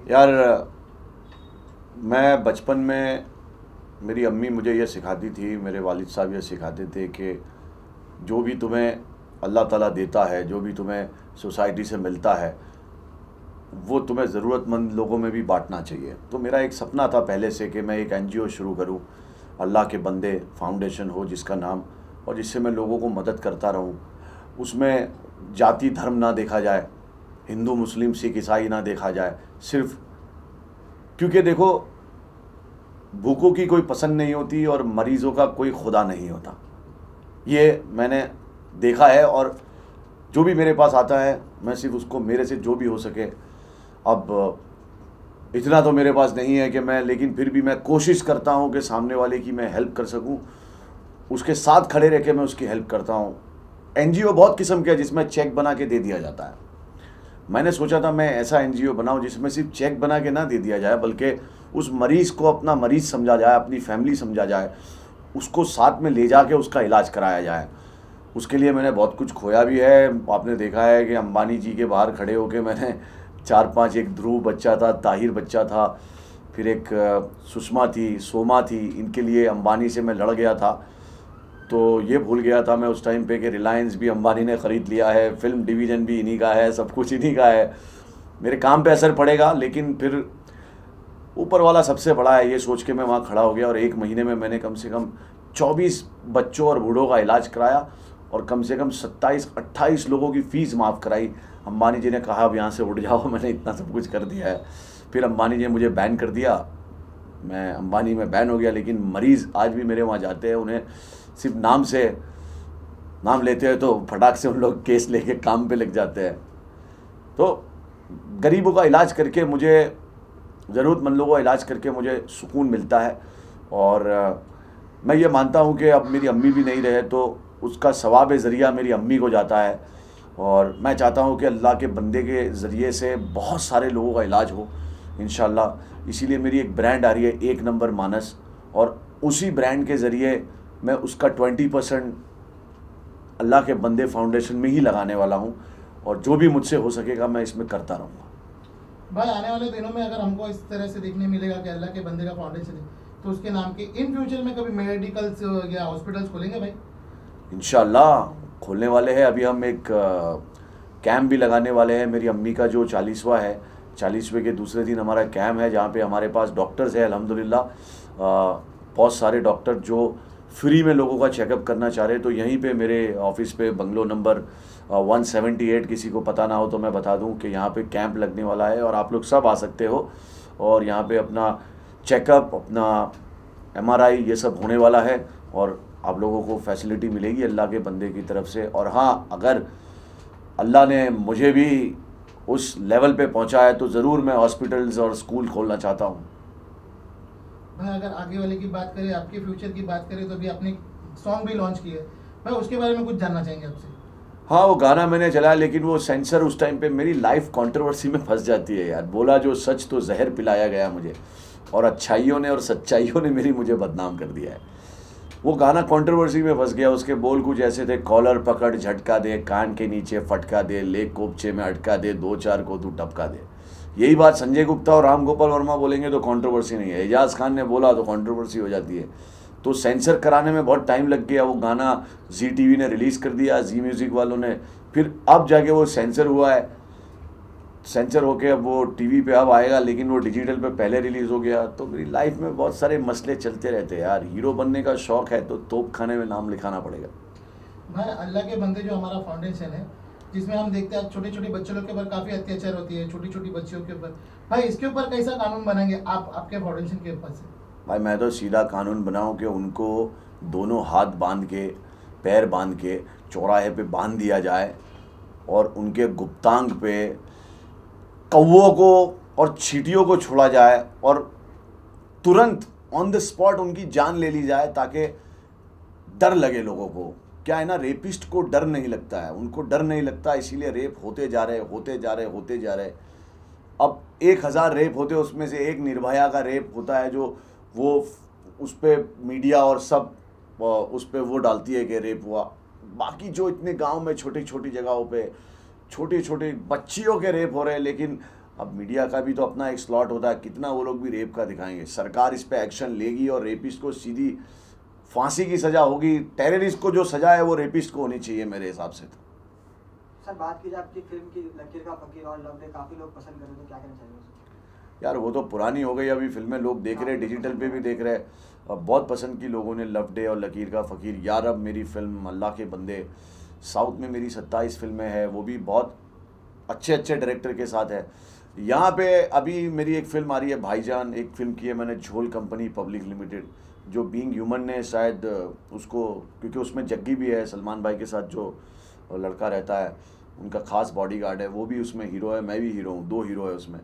यार, मैं बचपन में मेरी अम्मी मुझे ये सिखाती थी, मेरे वालिद साहब ये सिखाते थे कि जो भी तुम्हें अल्लाह ताला देता है, जो भी तुम्हें सोसाइटी से मिलता है, वो तुम्हें ज़रूरतमंद लोगों में भी बांटना चाहिए। तो मेरा एक सपना था पहले से कि मैं एक एनजीओ शुरू करूं, अल्लाह के बंदे फाउंडेशन हो जिसका नाम, और जिससे मैं लोगों को मदद करता रहूं। उसमें जाति धर्म ना देखा जाए, हिंदू मुस्लिम सिख ईसाई ना देखा जाए, सिर्फ क्योंकि देखो, भूखों की कोई पसंद नहीं होती और मरीज़ों का कोई खुदा नहीं होता। ये मैंने देखा है, और जो भी मेरे पास आता है मैं सिर्फ उसको मेरे से जो भी हो सके। अब इतना तो मेरे पास नहीं है कि मैं, लेकिन फिर भी मैं कोशिश करता हूँ कि सामने वाले की मैं हेल्प कर सकूँ, उसके साथ खड़े रह के मैं उसकी हेल्प करता हूँ। एनजीओ बहुत किस्म के है जिसमें चेक बना के दे दिया जाता है। मैंने सोचा था मैं ऐसा एनजीओ बनाऊं जिसमें सिर्फ चेक बना के ना दे दिया जाए, बल्कि उस मरीज़ को अपना मरीज़ समझा जाए, अपनी फैमिली समझा जाए, उसको साथ में ले जाके उसका इलाज कराया जाए। उसके लिए मैंने बहुत कुछ खोया भी है। आपने देखा है कि अंबानी जी के बाहर खड़े होकर मैंने 4-5, एक ध्रुव बच्चा था, ताहिर बच्चा था, फिर एक सुषमा थी, सोमा थी, इनके लिए अंबानी से मैं लड़ गया था। तो ये भूल गया था मैं उस टाइम पे कि रिलायंस भी अंबानी ने ख़रीद लिया है, फिल्म डिवीज़न भी इन्हीं का है, सब कुछ इन्हीं का है। मेरे काम पे असर पड़ेगा, लेकिन फिर ऊपर वाला सबसे बड़ा है, ये सोच के मैं वहाँ खड़ा हो गया। और 1 महीने में मैंने कम से कम 24 बच्चों और बूढ़ों का इलाज कराया, और कम से कम 27-28 लोगों की फ़ीस माफ़ कराई। अंबानी जी ने कहा अब यहाँ से उठ जाओ, मैंने इतना सब कुछ कर दिया है। फिर अंबानी जी ने मुझे बैन कर दिया, मैं अंबानी में बैन हो गया। लेकिन मरीज़ आज भी मेरे वहाँ जाते हैं, उन्हें सिर्फ नाम से नाम लेते हैं तो फटाक से उन लोग केस लेके काम पे लग जाते हैं। तो गरीबों का इलाज करके मुझे, ज़रूरतमंदों का इलाज करके मुझे सुकून मिलता है। और मैं ये मानता हूँ कि अब मेरी अम्मी भी नहीं रहे तो उसका सवाब ज़रिया मेरी अम्मी को जाता है, और मैं चाहता हूँ कि अल्लाह के बंदे के ज़रिए से बहुत सारे लोगों का इलाज हो इंशाल्लाह। इसीलिए मेरी एक ब्रांड आ रही है, एक नंबर मानस, और उसी ब्रांड के ज़रिए मैं उसका 20% अल्लाह के बंदे फाउंडेशन में ही लगाने वाला हूँ, और जो भी मुझसे हो सकेगा मैं इसमें करता रहूँगा। भाई आने वाले दिनों में अगर हमको इस तरह से देखने मिलेगा कि अल्लाह के बंदे का फाउंडेशन है, तो उसके नाम के इन फ्यूचर में कभी मेडिकल्स या हॉस्पिटल्स खोलेंगे भाई? इंशाल्लाह खोलने वाले हैं। अभी हम एक कैंप भी लगाने वाले हैं। मेरी अम्मी का जो 40वां है, 40वें के दूसरे दिन हमारा कैंप है, जहाँ पे हमारे पास डॉक्टर्स हैं अल्हम्दुलिल्लाह, बहुत सारे डॉक्टर जो फ्री में लोगों का चेकअप करना चाह रहे हैं। तो यहीं पे मेरे ऑफिस पे बंगलो नंबर 178, किसी को पता ना हो तो मैं बता दूं कि यहाँ पे कैंप लगने वाला है, और आप लोग सब आ सकते हो। और यहाँ पे अपना चेकअप, अपना एमआरआई, ये सब होने वाला है, और आप लोगों को फैसिलिटी मिलेगी अल्लाह के बंदे की तरफ से। और हाँ, अगर अल्लाह ने मुझे भी उस लेवल पे पहुँचाया तो ज़रूर मैं हॉस्पिटल्स और स्कूल खोलना चाहता हूँ। भाई अगर आगे वाले की बात करें, आपके फ्यूचर की बात करें, तो अभी आपने सॉन्ग भी लॉन्च किया है भाई, उसके बारे में कुछ जानना चाहेंगे आपसे? हाँ, वो गाना मैंने चलाया, लेकिन वो सेंसर उस टाइम पे मेरी लाइफ कंट्रोवर्सी में फंस जाती है यार। बोला जो सच तो जहर पिलाया गया मुझे, और अच्छाइयों ने और सच्चाइयों ने मेरी मुझे बदनाम कर दिया है। वो गाना कंट्रोवर्सी में फंस गया। उसके बोल कुछ ऐसे थे, कॉलर पकड़ झटका दे, कान के नीचे फटका दे, ले कोपचे में अटका दे, 2-4 को तू टपका दे। यही बात संजय गुप्ता और राम गोपाल वर्मा बोलेंगे तो कंट्रोवर्सी नहीं है, एजाज खान ने बोला तो कंट्रोवर्सी हो जाती है। तो सेंसर कराने में बहुत टाइम लग गया। वो गाना जी टीवी ने रिलीज़ कर दिया, जी म्यूज़िक वालों ने, फिर अब जाके वो सेंसर हुआ है। सेंसर होके अब वो टीवी पे अब आएगा, लेकिन वो डिजिटल पे पहले रिलीज़ हो गया। तो मेरी लाइफ में बहुत सारे मसले चलते रहते हैं यार। हीरो बनने का शौक़ है तो तोप खाने में नाम लिखाना पड़ेगा। भाई अल्लाह के बंदे जो हमारा फाउंडेशन है, जिसमें हम देखते हैं छोटे छोटे बच्चों लोग के ऊपर काफ़ी अत्याचार होती है, छोटी छोटी बच्चियों के ऊपर, भाई इसके ऊपर कैसा कानून बनाएंगे आप आपके फाउंडेशन के ऊपर से? भाई मैं तो सीधा कानून बनाऊं कि उनको दोनों हाथ बांध के, पैर बांध के चौराहे पे बांध दिया जाए, और उनके गुप्तांग पे कौवों को और चींटियों को छोड़ा जाए, और तुरंत ऑन द स्पॉट उनकी जान ले ली जाए, ताकि डर लगे लोगों को। क्या है ना, रेपिस्ट को डर नहीं लगता है, उनको डर नहीं लगता, इसीलिए रेप होते जा रहे, होते जा रहे, होते जा रहे। अब 1000 रेप होते, उसमें से एक निर्भया का रेप होता है, जो वो उस पर मीडिया और सब उस पर वो डालती है कि रेप हुआ। बाकी जो इतने गांव में छोटी छोटी जगहों पे छोटे छोटे बच्चियों के रेप हो रहे हैं, लेकिन अब मीडिया का भी तो अपना एक स्लॉट होता है, कितना वो लोग भी रेप का दिखाएंगे। सरकार इस पे एक्शन लेगी और रेपिस्ट को सीधी फांसी की सज़ा होगी। टेररिस्ट को जो सज़ा है वो रेपिस्ट को होनी चाहिए मेरे हिसाब से। तो सर बात की जाए आपकी फिल्म की लकीर का फकीर और लव डे, काफ़ी लोग पसंद कर रहे हैं, तो क्या कहना चाहिए? यार वो तो पुरानी हो गई, अभी फिल्में लोग देख रहे हैं, डिजिटल पे भी देख रहे हैं। अब बहुत पसंद की लोगों ने लव डे और लकीर का फ़कीर। यार अब मेरी फिल्म अल्लाह के बंदे, साउथ में मेरी 27 फिल्में हैं, वो भी बहुत अच्छे अच्छे डायरेक्टर के साथ है। यहाँ पे अभी मेरी एक फ़िल्म आ रही है भाईजान, एक फ़िल्म की है मैंने झोल कंपनी पब्लिक लिमिटेड, जो बीइंग ह्यूमन ने शायद उसको, क्योंकि उसमें जग्गी भी है सलमान भाई के साथ जो लड़का रहता है, उनका खास बॉडीगार्ड है, वो भी उसमें हीरो है, मैं भी हीरो हूँ, 2 हीरो है उसमें।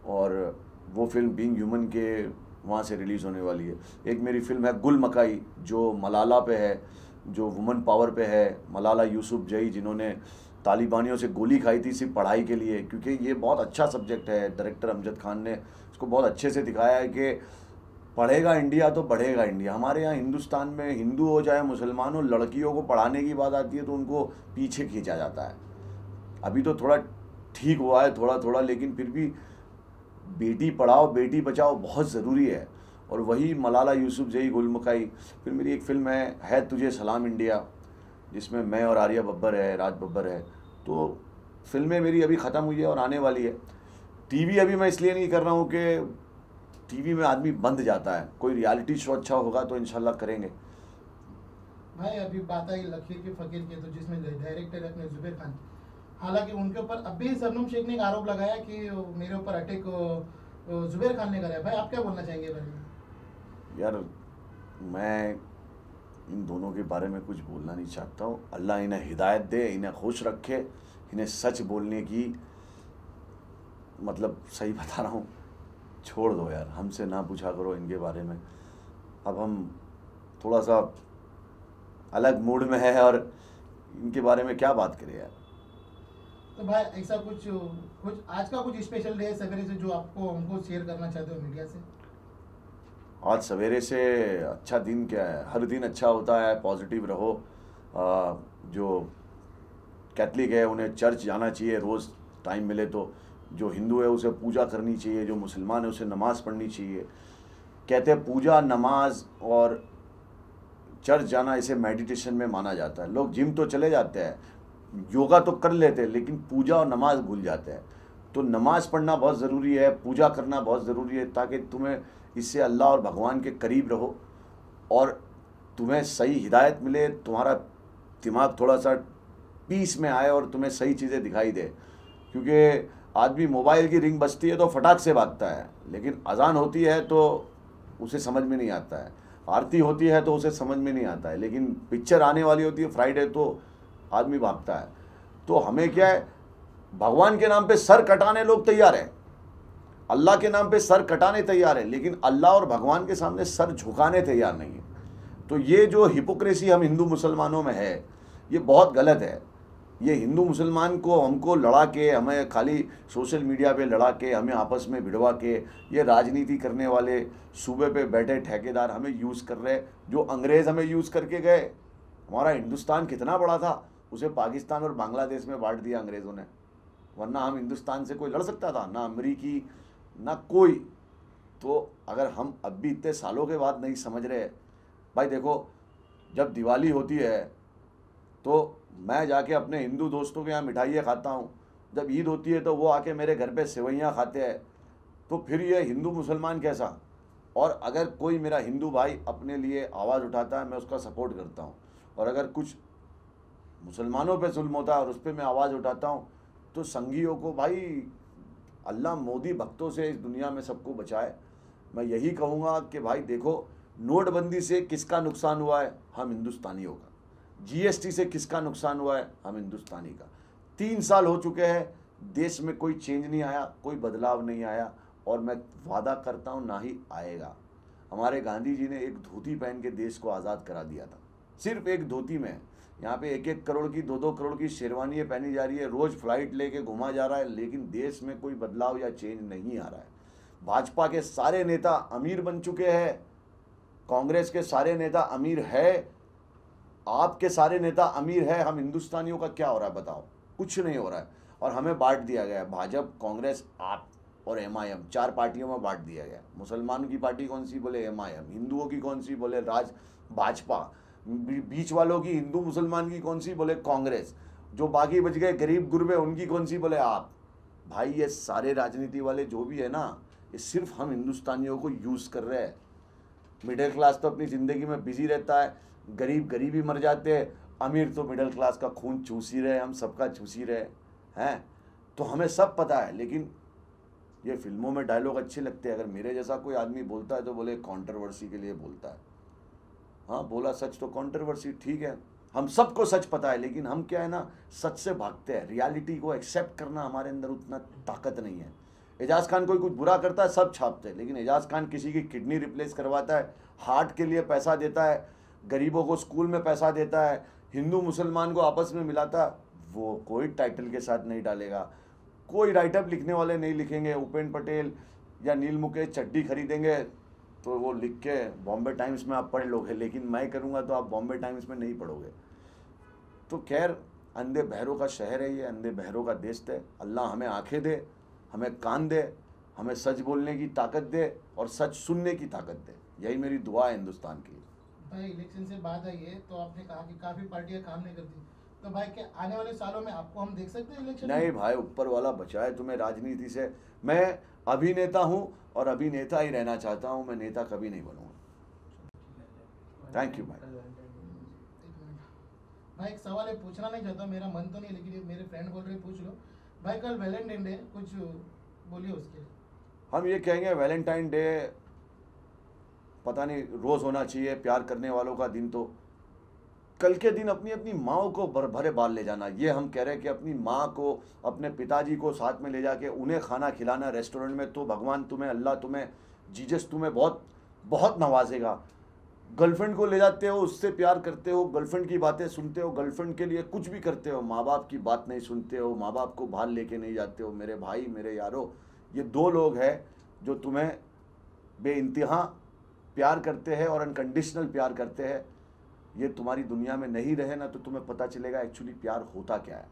और वो फिल्म बीइंग ह्यूमन के वहाँ से रिलीज़ होने वाली है। एक मेरी फिल्म है गुल मकाई, जो मलाला पे है, जो वुमेन पावर पे है। मलाला यूसुफजई, जिन्होंने तालिबानियों से गोली खाई थी सिर्फ पढ़ाई के लिए, क्योंकि ये बहुत अच्छा सब्जेक्ट है। डायरेक्टर अमजद खान ने इसको बहुत अच्छे से दिखाया है कि पढ़ेगा इंडिया तो बढ़ेगा इंडिया। हमारे यहाँ हिंदुस्तान में हिंदू हो चाहे मुसलमान हो, लड़कियों को पढ़ाने की बात आती है तो उनको पीछे खींचा जाता है। अभी तो थोड़ा ठीक हुआ है थोड़ा थोड़ा, लेकिन फिर भी बेटी पढ़ाओ बेटी बचाओ बहुत ज़रूरी है। और वही मलाला यूसुफजई, गुल मकाई। फिर मेरी एक फ़िल्म है तुझे सलाम इंडिया, जिसमें मैं और आर्या बब्बर है, राज बब्बर है। तो फिल्में मेरी अभी ख़त्म हुई है और आने वाली है। टीवी अभी मैं इसलिए नहीं कर रहा हूँ कि टीवी में आदमी बंद जाता है, कोई रियलिटी शो अच्छा होगा तो इंशाल्लाह करेंगे। भाई अभी बात आई लकीर के फकीर की, तो जिसमें डायरेक्टर है अपने जुबेर खान। हालांकि उनके ऊपर अभी शबनम शेख ने एक आरोप लगाया कि मेरे ऊपर अटैक जुबेर खान ने कराया। भाई आप क्या बोलना चाहेंगे बारे में? यार मैं इन दोनों के बारे में कुछ बोलना नहीं चाहता हूँ। अल्लाह इन्हें हिदायत दे, इन्हें खुश रखे, इन्हें सच बोलने की, मतलब सही बता रहा हूँ, छोड़ दो यार, हमसे ना पूछा करो इनके बारे में। अब हम थोड़ा सा अलग मूड में है और इनके बारे में क्या बात करें यार। तो भाई ऐसा कुछ आज का कुछ स्पेशल डे है सवेरे से जो आपको हमको शेयर करना चाहते हो मीडिया से? आज सवेरे से अच्छा दिन क्या है, हर दिन अच्छा होता है, पॉजिटिव रहो। जो कैथलिक है उन्हें चर्च जाना चाहिए रोज़ टाइम मिले तो, जो हिंदू है उसे पूजा करनी चाहिए, जो मुसलमान है उसे नमाज़ पढ़नी चाहिए। कहते हैं पूजा, नमाज और चर्च जाना इसे मेडिटेशन में माना जाता है। लोग जिम तो चले जाते हैं, योगा तो कर लेते हैं, लेकिन पूजा और नमाज भूल जाते हैं। तो नमाज पढ़ना बहुत ज़रूरी है, पूजा करना बहुत ज़रूरी है, ताकि तुम्हें इससे अल्लाह और भगवान के करीब रहो और तुम्हें सही हिदायत मिले, तुम्हारा दिमाग थोड़ा सा पीस में आए और तुम्हें सही चीज़ें दिखाई दे। क्योंकि आदमी मोबाइल की रिंग बजती है तो फटाक से भागता है, लेकिन अजान होती है तो उसे समझ में नहीं आता है, आरती होती है तो उसे समझ में नहीं आता है, लेकिन पिक्चर आने वाली होती है फ्राइडे तो आदमी भागता है। तो हमें क्या है, भगवान के नाम पे सर कटाने लोग तैयार हैं, अल्लाह के नाम पे सर कटाने तैयार है, लेकिन अल्लाह और भगवान के सामने सर झुकाने तैयार नहीं है। तो ये जो हिपोक्रेसी हम हिंदू मुसलमानों में है, ये बहुत गलत है। ये हिंदू मुसलमान को हमको लड़ा के, हमें खाली सोशल मीडिया पे लड़ा के, हमें आपस में भिड़वा के, ये राजनीति करने वाले सूबे पे बैठे ठेकेदार हमें यूज़ कर रहे। जो अंग्रेज़ हमें यूज़ करके गए, हमारा हिंदुस्तान कितना बड़ा था, उसे पाकिस्तान और बांग्लादेश में बांट दिया अंग्रेज़ों ने, वरना हम हिंदुस्तान से कोई लड़ सकता था? ना अमरीकी ना कोई। तो अगर हम अब भी इतने सालों के बाद नहीं समझ रहे, भाई देखो, जब दिवाली होती है तो मैं जाके अपने हिंदू दोस्तों के यहाँ मिठाइयाँ खाता हूँ, जब ईद होती है तो वो आके मेरे घर पे सेवइयाँ खाते हैं। तो फिर ये हिंदू मुसलमान कैसा? और अगर कोई मेरा हिंदू भाई अपने लिए आवाज़ उठाता है, मैं उसका सपोर्ट करता हूँ, और अगर कुछ मुसलमानों पे जुल्म होता है और उस पर मैं आवाज़ उठाता हूँ, तो संघियों को भाई अल्लाह मोदी भक्तों से इस दुनिया में सबको बचाए। मैं यही कहूँगा कि भाई देखो, नोटबंदी से किसका नुकसान हुआ है? हम हिंदुस्तानियों का। जीएसटी से किसका नुकसान हुआ है? हम हिंदुस्तानी का। 3 साल हो चुके हैं, देश में कोई चेंज नहीं आया, कोई बदलाव नहीं आया, और मैं वादा करता हूँ ना ही आएगा। हमारे गांधी जी ने एक धोती पहन के देश को आज़ाद करा दिया था, सिर्फ एक धोती में। यहाँ पे 1-1 करोड़ की 2-2 करोड़ की शेरवानियाँ पहनी जा रही है, रोज़ फ्लाइट लेके घुमा जा रहा है, लेकिन देश में कोई बदलाव या चेंज नहीं आ रहा है। भाजपा के सारे नेता अमीर बन चुके हैं, कांग्रेस के सारे नेता अमीर है, आपके सारे नेता अमीर है। हम हिंदुस्तानियों का क्या हो रहा है बताओ? कुछ नहीं हो रहा है, और हमें बांट दिया गया है। भाजपा, कांग्रेस, आप और MIM, 4 पार्टियों में बांट दिया गया। मुसलमानों की पार्टी कौन सी, बोले MIM, हिंदुओं की कौन सी, बोले भाजपा, बीच वालों की हिंदू मुसलमान की कौन सी, बोले कांग्रेस, जो बाकी बच गए गरीब गुरबे उनकी कौन सी, बोले आप। भाई ये सारे राजनीति वाले जो भी है ना, ये सिर्फ हम हिंदुस्तानियों को यूज़ कर रहे हैं। मिडिल क्लास तो अपनी ज़िंदगी में बिजी रहता है, गरीब गरीब ही मर जाते हैं, अमीर तो मिडिल क्लास का खून चूस ही रहे, हम सबका चूस ही रहे हैं। तो हमें सब पता है, लेकिन ये फिल्मों में डायलॉग अच्छे लगते हैं। अगर मेरे जैसा कोई आदमी बोलता है तो बोले कंट्रोवर्सी के लिए बोलता है। हाँ, बोला सच तो कंट्रोवर्सी, ठीक है, हम सबको सच पता है, लेकिन हम क्या है ना, सच से भागते हैं। रियलिटी को एक्सेप्ट करना हमारे अंदर उतना ताकत नहीं है। एजाज खान कोई कुछ बुरा करता है सब छापते हैं, लेकिन एजाज खान किसी की किडनी रिप्लेस करवाता है, हार्ट के लिए पैसा देता है, गरीबों को स्कूल में पैसा देता है, हिंदू मुसलमान को आपस में मिलाता है, वो कोई टाइटल के साथ नहीं डालेगा। कोई राइटअप लिखने वाले नहीं लिखेंगे, उपेंद्र पटेल या नील मुकेश चड्डी खरीदेंगे तो वो लिख के बॉम्बे टाइम्स में आप पढ़ लोगे, लेकिन मैं करूँगा तो आप बॉम्बे टाइम्स में नहीं पढ़ोगे। तो खैर, अंधे बहरों का शहर है ये, अंधे बहरों का देश है। अल्लाह हमें आंखें दे, हमें कान दे, हमें सच बोलने की ताकत दे और सच सुनने की ताकत दे। यही मेरी दुआ है हिंदुस्तान की। भाई इलेक्शन से बात आई है तो आपने कहा कि काफ़ी पार्टियां काम नहीं करती, तो भाई क्या आने वाले सालों में आपको हम देख सकते हैं इलेक्शन में? नहीं भाई, ऊपर वाला बचाए तुम्हें राजनीति से। मैं अभिनेता हूँ और अभिनेता ही रहना चाहता हूँ, मैं नेता कभी नहीं बनूंगा। थैंक यू भाई। भाई एक सवाल है, पूछना नहीं चाहता, मेरा मन तो नहीं, लेकिन ये मेरे फ्रेंड बोल रहे पूछ लो। भाई कल वैलेंटाइन डे, कुछ बोलिए उसके लिए। हम ये कहेंगे वैलेंटाइन डे पता नहीं रोज़ होना चाहिए, प्यार करने वालों का दिन। तो कल के दिन अपनी अपनी माँ को भरे बाल ले जाना, ये हम कह रहे हैं कि अपनी माँ को, अपने पिताजी को साथ में ले जाके उन्हें खाना खिलाना रेस्टोरेंट में, तो भगवान तुम्हें, अल्लाह तुम्हें, जीसस तुम्हें बहुत बहुत नवाजेगा। गर्लफ्रेंड को ले जाते हो, उससे प्यार करते हो, गर्लफ्रेंड की बातें सुनते हो, गर्लफ्रेंड के लिए कुछ भी करते हो, माँ बाप की बात नहीं सुनते हो, माँ बाप को बाहर लेके नहीं जाते हो। मेरे भाई, मेरे यारो, ये 2 लोग हैं जो तुम्हें बेइंतहा प्यार करते हैं और अनकंडीशनल प्यार करते हैं। ये तुम्हारी दुनिया में नहीं रहे ना, तो तुम्हें पता चलेगा एक्चुअली प्यार होता क्या है।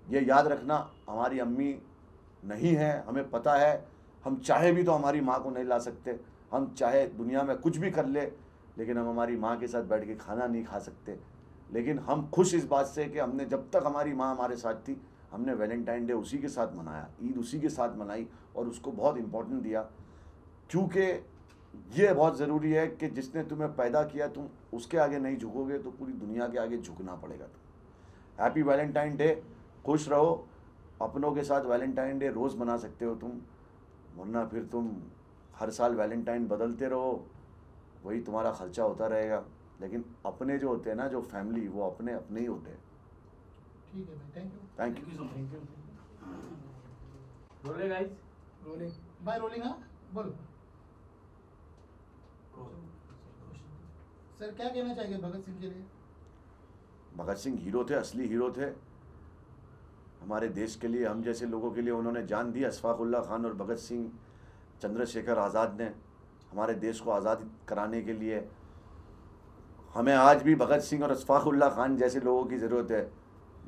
ये याद रखना, हमारी अम्मी नहीं है, हमें पता है, हम चाहे भी तो हमारी माँ को नहीं ला सकते, हम चाहे दुनिया में कुछ भी कर ले, लेकिन हम हमारी माँ के साथ बैठ के खाना नहीं खा सकते। लेकिन हम खुश इस बात से कि हमने, जब तक हमारी माँ हमारे साथ थी, हमने वैलेंटाइन डे उसी के साथ मनाया, ईद उसी के साथ मनाई और उसको बहुत इम्पोर्टेंट दिया। क्योंकि ये बहुत ज़रूरी है कि जिसने तुम्हें पैदा किया, तुम उसके आगे नहीं झुकोगे तो पूरी दुनिया के आगे झुकना पड़ेगा। तुम हैप्पी वैलेंटाइन डे, खुश रहो। अपनों के साथ वैलेंटाइन डे रोज़ मना सकते हो तुम, वरना फिर तुम हर साल वैलेंटाइन बदलते रहो, वही तुम्हारा खर्चा होता रहेगा। लेकिन अपने जो होते हैं ना, जो फैमिली, वो अपने अपने ही होते हैं। ठीक है भाई, thank you. Thank you. Thank you. Rolling guys, rolling भाई, रोलिंग। हाँ बोलो सर, क्या कहना चाहिए भगत सिंह के लिए? भगत सिंह हीरो थे, असली हीरो थे हमारे देश के लिए, हम जैसे लोगों के लिए उन्होंने जान दी। अशफाकुल्लाह खान और भगत सिंह, चंद्रशेखर आज़ाद ने हमारे देश को आज़ाद कराने के लिए, हमें आज भी भगत सिंह और अशफाकुल्लाह खान जैसे लोगों की ज़रूरत है,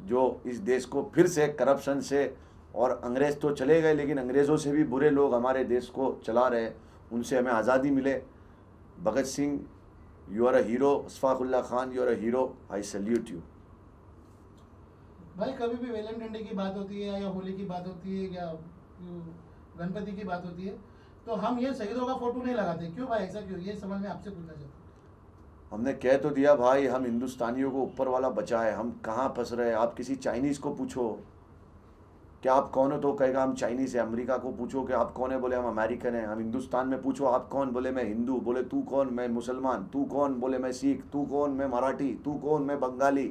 जो इस देश को फिर से करप्शन से, और अंग्रेज़ तो चले गए, लेकिन अंग्रेज़ों से भी बुरे लोग हमारे देश को चला रहे, उनसे हमें आज़ादी मिले। Bhagat Singh, you are a hero, Ashfaqullah Khan, you are a hero, I salute you. भाई कभी भी वैलेंटाइन डे की बात होती है, या होली की बात होती है, या गणपति की बात होती है, तो हम ये शहीदों का फोटो नहीं लगाते, क्यों भाई, ऐसा क्यों? ये सवाल मैं आपसे पूछना चाहता हूँ। हमने कह तो दिया भाई, हम हिंदुस्तानियों को ऊपर वाला बचाए, हम कहाँ फंस रहे हैं। आप किसी चाइनीज़ को पूछो कि आप कौन हो, तो कहेगा हम चाइनीज़ है। अमेरिका को पूछो कि आप कौन है, बोले हम अमेरिकन हैं। हम हिंदुस्तान में पूछो आप कौन, बोले मैं हिंदू। बोले तू कौन, मैं मुसलमान। तू कौन, बोले मैं सिख। तू कौन, मैं मराठी। तू कौन, मैं बंगाली।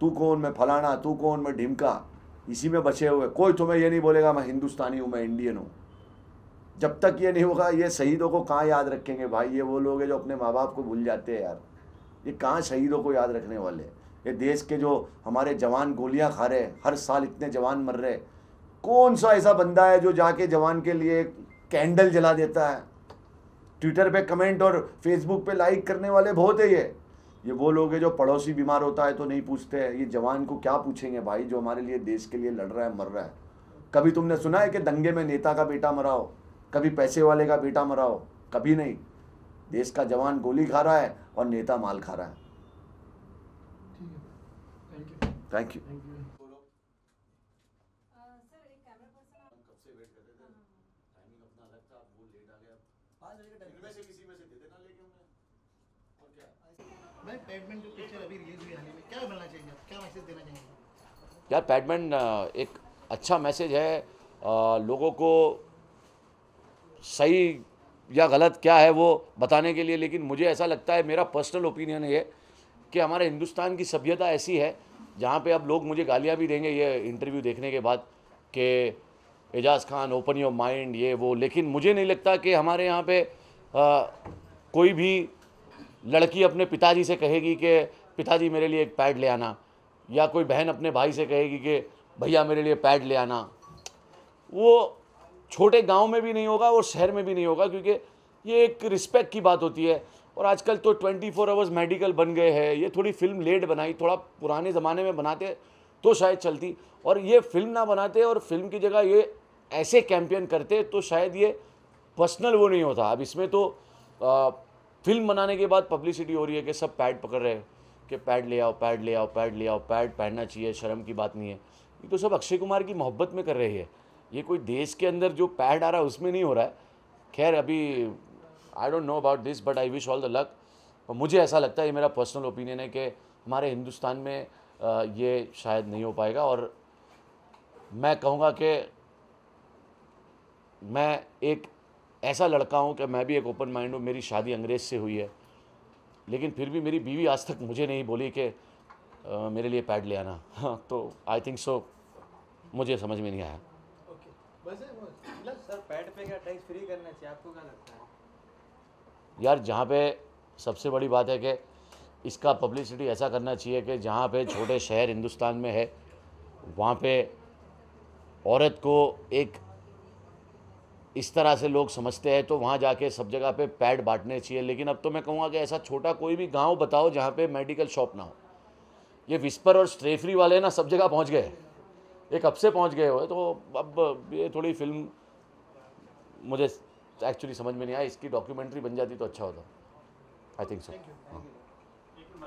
तू कौन, मैं फलाना। तू कौन, मैं ढिमका। इसी में बचे हुए, कोई तुम्हें ये नहीं बोलेगा मैं हिंदुस्तानी हूँ, मैं इंडियन हूँ। जब तक ये नहीं होगा, ये शहीदों को कहाँ याद रखेंगे भाई। ये वो लोग हैं जो अपने माँ बाप को भूल जाते हैं यार। ये कहाँ शहीदों को याद रखने वाले। ये देश के जो हमारे जवान गोलियां खा रहे, हर साल इतने जवान मर रहे, कौन सा ऐसा बंदा है जो जाके जवान के लिए कैंडल जला देता है? ट्विटर पे कमेंट और फेसबुक पे लाइक करने वाले बहुत है। ये वो लोग हैं जो पड़ोसी बीमार होता है तो नहीं पूछते हैं। ये जवान को क्या पूछेंगे भाई, जो हमारे लिए देश के लिए लड़ रहा है, मर रहा है। कभी तुमने सुना है कि दंगे में नेता का बेटा मरा हो, कभी पैसे वाले का बेटा मरा हो? कभी नहीं। देश का जवान गोली खा रहा है और नेता माल खा रहा है। ठीक है, thank you. Thank you. Sir एक कैमरा पर्सन आप कब से वेट कर रहे थे, टाइमिंग अपना अलग था, वो लेट आ गया। इनमें से किसी में से दे देना लेके हमें, और क्या। भाई पैडमैन जो पिक्चर अभी रिलीज हुई हाल में, क्या बनना चाहिए, आप क्या मैसेज देना चाहेंगे? यार पैडमैन एक अच्छा मैसेज है, लोगों को सही या गलत क्या है वो बताने के लिए। लेकिन मुझे ऐसा लगता है, मेरा पर्सनल ओपिनियन है कि हमारे हिंदुस्तान की सभ्यता ऐसी है जहाँ पे अब लोग मुझे गालियाँ भी देंगे ये इंटरव्यू देखने के बाद कि Ejaz Khan open your mind ये वो, लेकिन मुझे नहीं लगता कि हमारे यहाँ पे कोई भी लड़की अपने पिताजी से कहेगी कि पिताजी मेरे लिए एक पैड ले आना, या कोई बहन अपने भाई से कहेगी कि भैया मेरे लिए पैड ले आना। वो छोटे गांव में भी नहीं होगा और शहर में भी नहीं होगा, क्योंकि ये एक रिस्पेक्ट की बात होती है। और आजकल तो 24 आवर्स मेडिकल बन गए हैं। ये थोड़ी फिल्म लेट बनाई, थोड़ा पुराने ज़माने में बनाते तो शायद चलती, और ये फिल्म ना बनाते और फिल्म की जगह ये ऐसे कैंपेन करते तो शायद ये पर्सनल वो नहीं होता। अब इसमें तो फिल्म बनाने के बाद पब्लिसिटी हो रही है कि सब पैड पकड़ रहे हैं कि पैड ले आओ, पैड ले आओ, पैड ले आओ, पैड पहनना चाहिए, शर्म की बात नहीं है। ये तो सब अक्षय कुमार की मोहब्बत में कर रही है। ये कोई देश के अंदर जो पैड आ रहा है उसमें नहीं हो रहा है। खैर अभी I don't know about this, but I wish all the luck. और मुझे ऐसा लगता है, ये मेरा पर्सनल ओपिनियन है कि हमारे हिंदुस्तान में ये शायद नहीं हो पाएगा। और मैं कहूँगा कि मैं एक ऐसा लड़का हूँ कि मैं भी एक ओपन माइंड हूँ। मेरी शादी अंग्रेज़ से हुई है, लेकिन फिर भी मेरी बीवी आज तक मुझे नहीं बोली कि मेरे लिए पैड ले आना। हाँ, तो आई थिंक सो मुझे समझ में नहीं आया। ओके, बस है वो। सर पैड पे क्या टैक्स फ्री करना चाहिए, आपको क्या लगता है? यार जहाँ पे सबसे बड़ी बात है कि इसका पब्लिसिटी ऐसा करना चाहिए कि जहाँ पे छोटे शहर हिंदुस्तान में है वहाँ पे औरत को एक इस तरह से लोग समझते हैं, तो वहाँ जाके सब जगह पे पैड बांटने चाहिए। लेकिन अब तो मैं कहूँगा कि ऐसा छोटा कोई भी गांव बताओ जहाँ पे मेडिकल शॉप ना हो। ये विस्पर और स्ट्रे फ्री वाले ना सब जगह पहुँच गए, एक कब से पहुँच गए हो। तो अब ये थोड़ी फिल्म मुझे एक्चुअली समझ में नहीं आया, इसकी डॉक्यूमेंट्री बन जाती तो अच्छा होता। I think so.